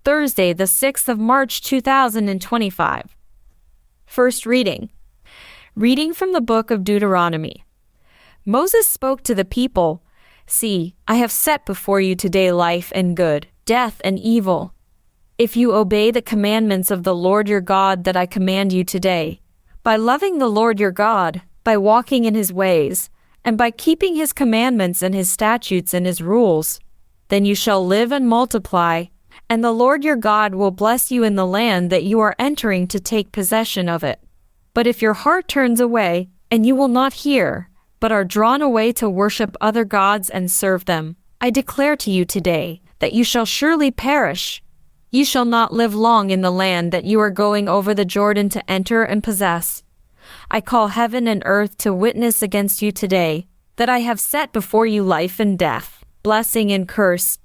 Thursday, the 6th of March 2025. First reading. Reading from the book of Deuteronomy. Moses spoke to the people, "See, I have set before you today life and good, death and evil. If you obey the commandments of the Lord your God that I command you today, by loving the Lord your God, by walking in his ways, and by keeping his commandments and his statutes and his rules, then you shall live and multiply, and the Lord your God will bless you in the land that you are entering to take possession of it. But if your heart turns away, and you will not hear, but are drawn away to worship other gods and serve them, I declare to you today that you shall surely perish. You shall not live long in the land that you are going over the Jordan to enter and possess. I call heaven and earth to witness against you today, that I have set before you life and death, blessing and curse.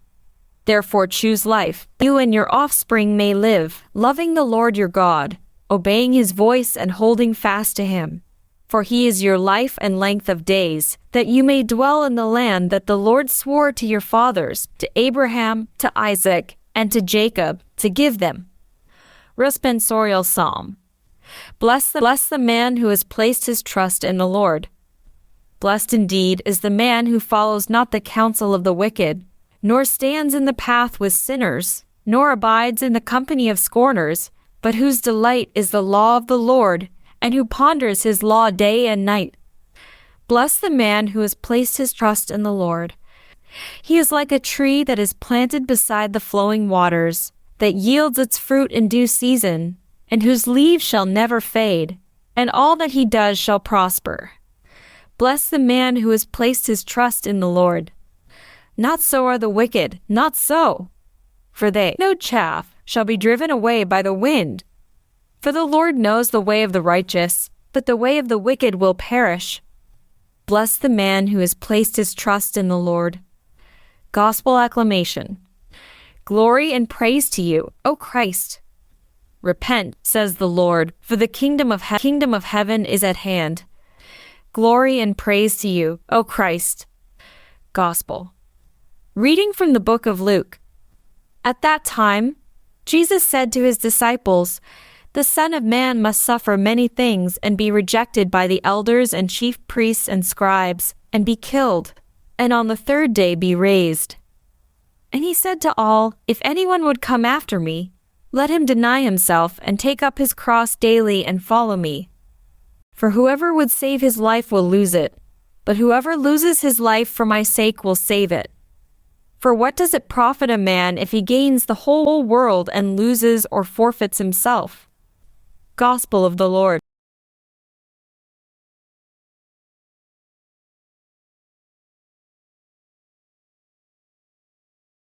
Therefore choose life, you and your offspring may live, loving the Lord your God, obeying his voice and holding fast to him. For he is your life and length of days, that you may dwell in the land that the Lord swore to your fathers, to Abraham, to Isaac, and to Jacob, to give them." Responsorial Psalm. Bless the man who has placed his trust in the Lord. Blessed indeed is the man who follows not the counsel of the wicked, nor stands in the path with sinners, nor abides in the company of scorners, but whose delight is the law of the Lord, and who ponders his law day and night. Bless the man who has placed his trust in the Lord. He is like a tree that is planted beside the flowing waters, that yields its fruit in due season, and whose leaves shall never fade, and all that he does shall prosper. Bless the man who has placed his trust in the Lord. Not so are the wicked, not so. For they, no chaff, shall be driven away by the wind. For the Lord knows the way of the righteous, but the way of the wicked will perish. Bless the man who has placed his trust in the Lord. Gospel acclamation. Glory and praise to you, O Christ. Repent, says the Lord, for the kingdom of heaven is at hand. Glory and praise to you, O Christ. Gospel. Reading from the book of Luke. At that time, Jesus said to his disciples, "The Son of Man must suffer many things and be rejected by the elders and chief priests and scribes, and be killed, and on the third day be raised." And he said to all, "If anyone would come after me, let him deny himself and take up his cross daily and follow me. For whoever would save his life will lose it, but whoever loses his life for my sake will save it. For what does it profit a man if he gains the whole world and loses or forfeits himself?" Gospel of the Lord.